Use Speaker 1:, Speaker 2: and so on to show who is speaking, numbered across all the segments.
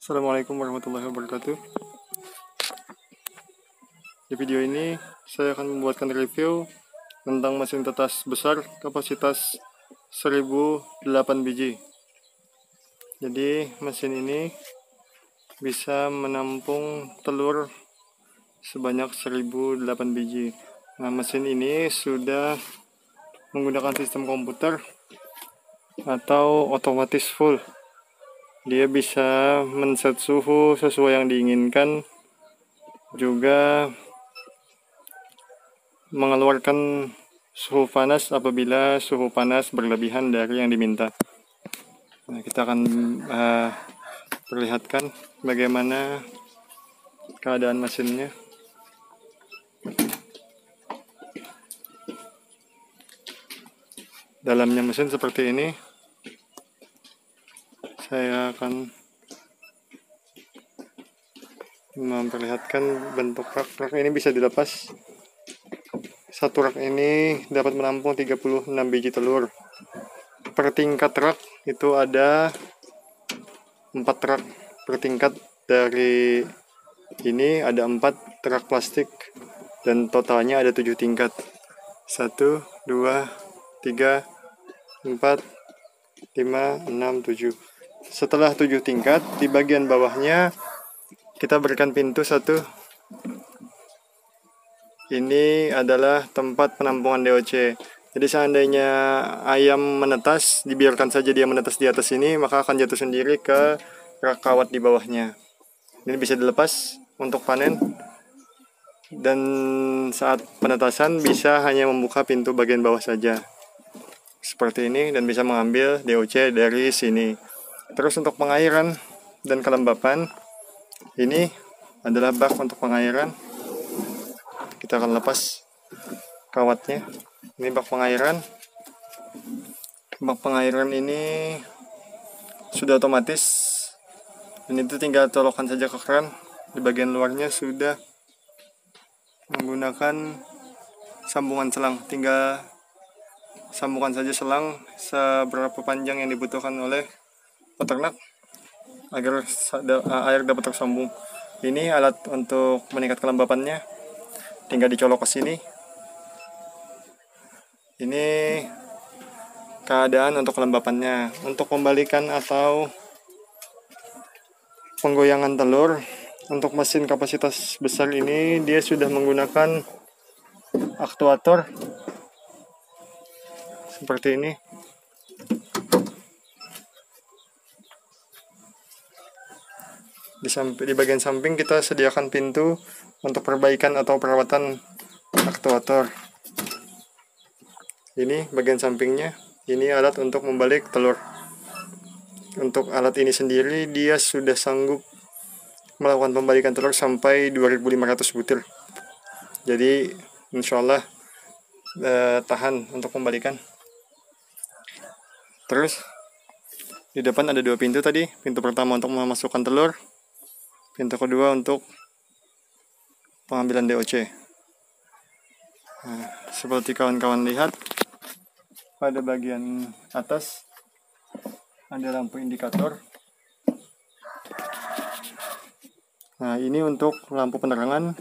Speaker 1: Assalamualaikum warahmatullahi wabarakatuh. Di video ini saya akan membuatkan review tentang mesin tetas besar kapasitas 1008 biji. Jadi mesin ini bisa menampung telur sebanyak 1008 biji. Nah, mesin ini sudah menggunakan sistem komputer atau otomatis full. Dia bisa men-set suhu sesuai yang diinginkan, juga mengeluarkan suhu panas apabila suhu panas berlebihan dari yang diminta. Nah, kita akan perlihatkan bagaimana keadaan mesinnya. Dalamnya mesin seperti ini. Saya akan memperlihatkan bentuk rak. Rak ini bisa dilepas. Satu rak ini dapat menampung 36 biji telur. Per tingkat rak itu ada 4 rak per tingkat. Dari ini ada 4 rak plastik dan totalnya ada 7 tingkat. 1, 2, 3, 4, 5, 6, 7. Setelah 7 tingkat, di bagian bawahnya kita berikan pintu 1. Ini adalah tempat penampungan DOC. Jadi seandainya ayam menetas, dibiarkan saja dia menetas di atas ini, maka akan jatuh sendiri ke rak kawat di bawahnya. Ini bisa dilepas untuk panen, dan saat penetasan bisa hanya membuka pintu bagian bawah saja seperti ini, dan bisa mengambil DOC dari sini. Terus untuk pengairan dan kelembapan, ini adalah bak untuk pengairan. Kita akan lepas kawatnya. Ini bak pengairan. Bak pengairan ini sudah otomatis. Dan itu tinggal colokan saja ke keran. Di bagian luarnya sudah menggunakan sambungan selang. Tinggal sambungkan saja selang seberapa panjang yang dibutuhkan oleh peternak agar air dapat tersambung. Ini alat untuk meningkat kelembapannya. Tinggal dicolok ke sini. Ini keadaan untuk kelembapannya. Untuk pembalikan atau penggoyangan telur, untuk mesin kapasitas besar ini dia sudah menggunakan aktuator seperti ini. Di bagian samping kita sediakan pintu untuk perbaikan atau perawatan aktuator. Ini bagian sampingnya. Ini alat untuk membalik telur. Untuk alat ini sendiri dia sudah sanggup melakukan pembalikan telur sampai 2500 butir. Jadi insya Allah tahan untuk pembalikan. Terus di depan ada 2 pintu tadi. Pintu pertama untuk memasukkan telur, pintu kedua untuk pengambilan DOC. Nah, seperti kawan-kawan lihat, pada bagian atas ada lampu indikator. Nah, ini untuk lampu penerangan.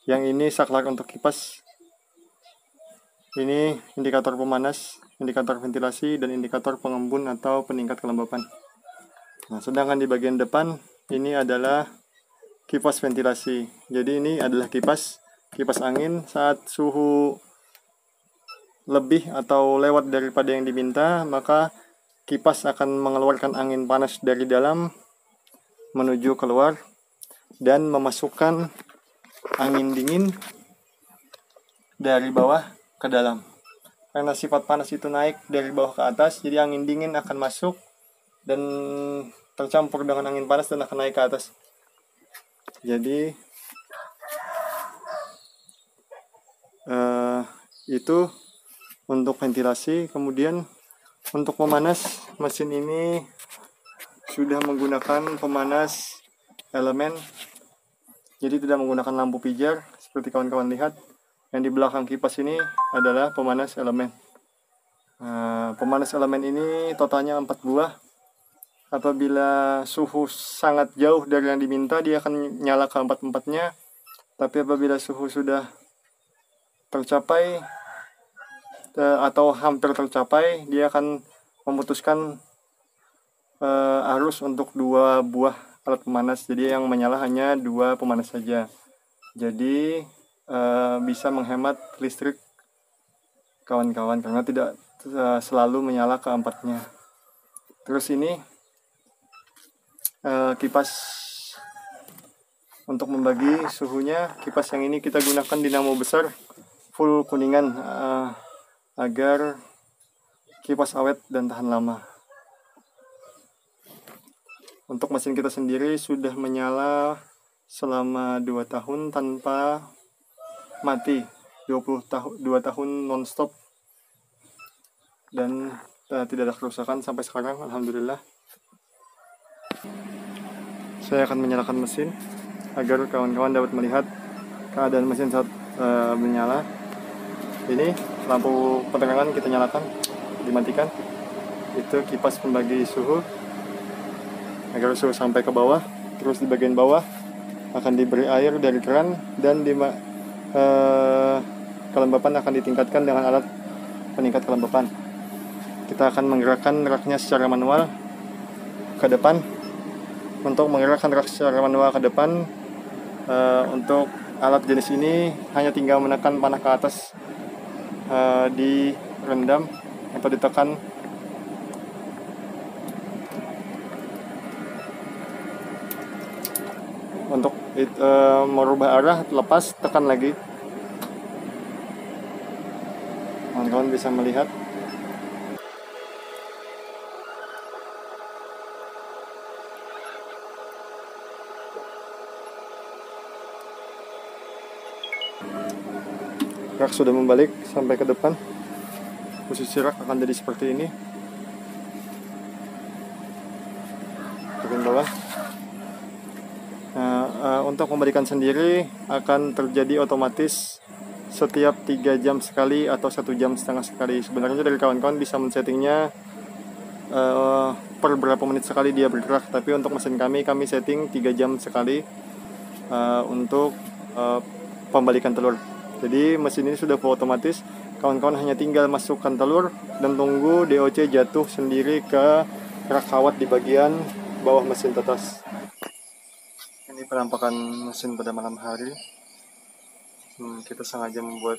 Speaker 1: Yang ini saklar untuk kipas. Ini indikator pemanas, indikator ventilasi, dan indikator pengembun atau peningkat kelembapan. Nah, sedangkan di bagian depan ini adalah kipas ventilasi. Jadi ini adalah kipas angin. Saat suhu lebih atau lewat daripada yang diminta, maka kipas akan mengeluarkan angin panas dari dalam menuju keluar dan memasukkan angin dingin dari bawah ke dalam. Karena sifat panas itu naik dari bawah ke atas, jadi angin dingin akan masuk dan tercampur dengan angin panas dan akan naik ke atas. Jadi itu untuk ventilasi. Kemudian untuk pemanas, mesin ini sudah menggunakan pemanas elemen. Jadi tidak menggunakan lampu pijar seperti kawan-kawan lihat. Yang di belakang kipas ini adalah pemanas elemen. Pemanas elemen ini totalnya 4 buah. Apabila suhu sangat jauh dari yang diminta, dia akan nyala ke empat-empatnya. Tapi apabila suhu sudah tercapai atau hampir tercapai, dia akan memutuskan arus untuk 2 buah alat pemanas. Jadi yang menyala hanya 2 pemanas saja. Jadi bisa menghemat listrik kawan-kawan, karena tidak selalu menyala keempatnya. Terus ini kipas untuk membagi suhunya. Kipas yang ini kita gunakan dinamo besar full kuningan agar kipas awet dan tahan lama. Untuk mesin kita sendiri sudah menyala selama 2 tahun tanpa mati, 2 tahun non-stop, dan tidak ada kerusakan sampai sekarang, alhamdulillah. Saya akan menyalakan mesin agar kawan-kawan dapat melihat keadaan mesin saat menyala. Ini lampu penerangan kita nyalakan, dimatikan. Itu kipas pembagi suhu agar suhu sampai ke bawah. Terus di bagian bawah akan diberi air dari keran, dan kelembapan akan ditingkatkan dengan alat peningkat kelembapan. Kita akan menggerakkan raknya secara manual ke depan. Untuk menggerakkan rak secara manual ke depan, untuk alat jenis ini hanya tinggal menekan panah ke atas, direndam atau ditekan. Untuk merubah arah, lepas, tekan lagi. Kawan-kawan bisa melihat. Rak sudah membalik sampai ke depan. Posisi rak akan jadi seperti ini. Bagian bawah. Untuk membalikan sendiri akan terjadi otomatis setiap 3 jam sekali atau 1 jam setengah sekali. Sebenarnya dari kawan-kawan bisa men-settingnya per berapa menit sekali dia bergerak, tapi untuk mesin kami setting 3 jam sekali untuk pembalikan telur. Jadi mesin ini sudah full otomatis. Kawan-kawan hanya tinggal masukkan telur dan tunggu DOC jatuh sendiri ke rak kawat di bagian bawah mesin tetes. Ini penampakan mesin pada malam hari. Kita sengaja membuat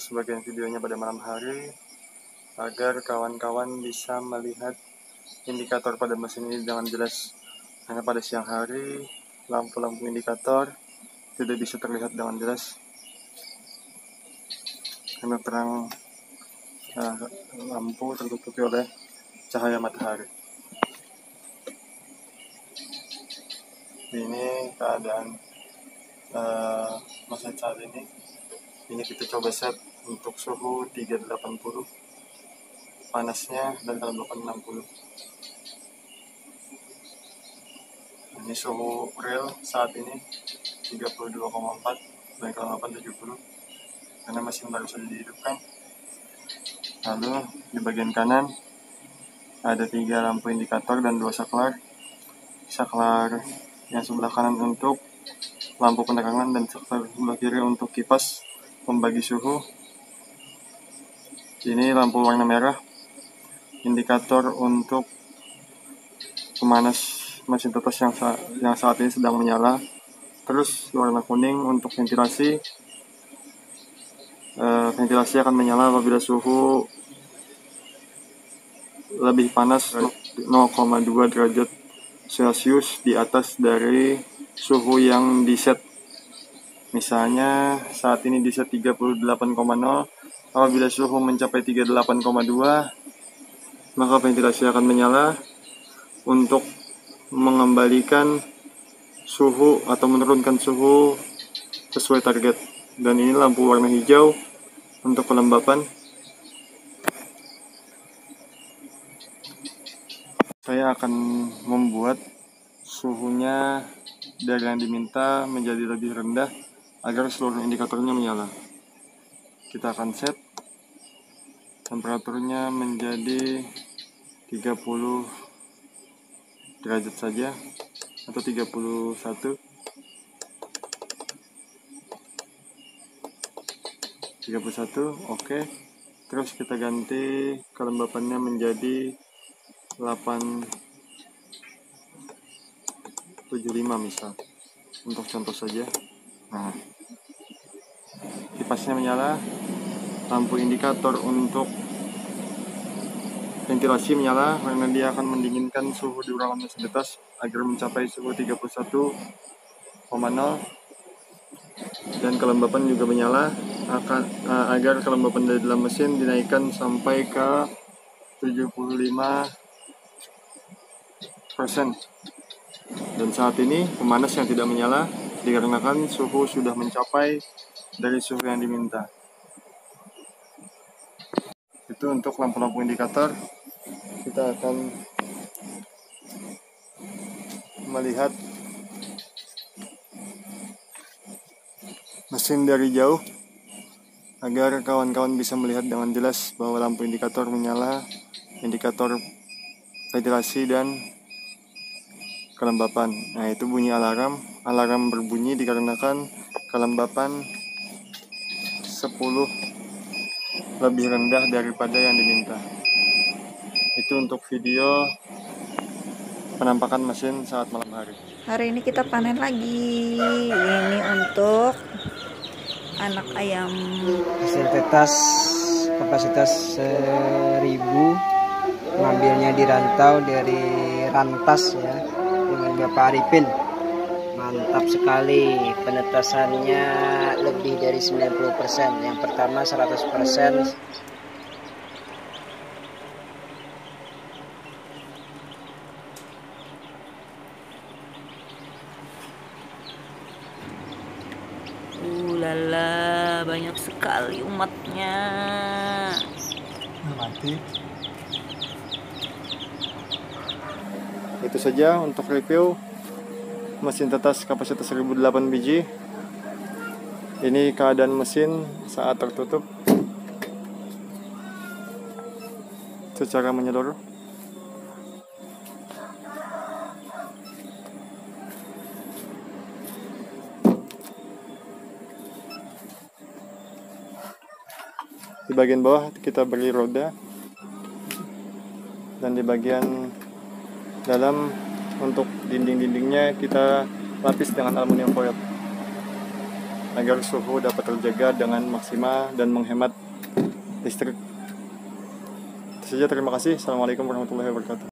Speaker 1: sebagian videonya pada malam hari agar kawan-kawan bisa melihat indikator pada mesin ini dengan jelas. Karena pada siang hari lampu-lampu indikator tidak bisa terlihat dengan jelas karena terang lampu tertutupi oleh cahaya matahari. Ini keadaan mesin saat ini. Ini kita coba set untuk suhu 380, panasnya dan kelembapan 60. Ini suhu real saat ini 32,4 dan kelembapan 70 karena mesin baru saja dihidupkan. Lalu di bagian kanan ada 3 lampu indikator dan 2 saklar. Saklar yang sebelah kanan untuk lampu penerangan dan saklar sebelah kiri untuk kipas pembagi suhu. Ini lampu warna merah, indikator untuk pemanas mesin tetes yang saat ini sedang menyala. Terus warna kuning untuk ventilasi. Ventilasi akan menyala apabila suhu lebih panas 0,2 derajat Celcius di atas dari suhu yang diset. Misalnya saat ini diset 38,0. Apabila suhu mencapai 38,2, maka ventilasi akan menyala untuk mengembalikan suhu atau menurunkan suhu sesuai target. Dan ini lampu warna hijau untuk kelembapan. Saya akan membuat suhunya dari yang diminta menjadi lebih rendah agar seluruh indikatornya menyala. Kita akan set temperaturnya menjadi 30 derajat saja atau 31. Oke. Terus kita ganti kelembapannya menjadi 875 misal, untuk contoh saja. Nah, kipasnya menyala, lampu indikator untuk ventilasi menyala karena dia akan mendinginkan suhu di ruangan mesin di atas agar mencapai suhu 31,0, dan kelembapan juga menyala agar kelembapan dari dalam mesin dinaikkan sampai ke 75%. Dan saat ini pemanas yang tidak menyala dikarenakan suhu sudah mencapai dari suhu yang diminta. Itu untuk lampu-lampu indikator. Kita akan melihat mesin dari jauh agar kawan-kawan bisa melihat dengan jelas bahwa lampu indikator menyala, indikator ventilasi dan kelembapan. Nah, itu bunyi alarm. Alarm berbunyi dikarenakan kelembapan 10 lebih rendah daripada yang diminta. Itu untuk video penampakan mesin saat malam hari.
Speaker 2: Hari ini kita panen lagi. Ini untuk anak ayam.
Speaker 3: Hasil tetas kapasitas 1000, mengambilnya di rantau dari Rantas ya, dengan Bapak Arifin. Mantap sekali, penetasannya lebih dari 90%. Yang pertama 100%.
Speaker 2: Lala, banyak sekali umatnya.
Speaker 1: Mati. Itu saja untuk review mesin tetas kapasitas 1008 biji. Ini keadaan mesin saat tertutup secara menyeluruh. Di bagian bawah kita beri roda, dan di bagian dalam untuk dinding-dindingnya kita lapis dengan aluminium foil agar suhu dapat terjaga dengan maksimal dan menghemat listrik. Itu saja, terima kasih. Assalamualaikum warahmatullahi wabarakatuh.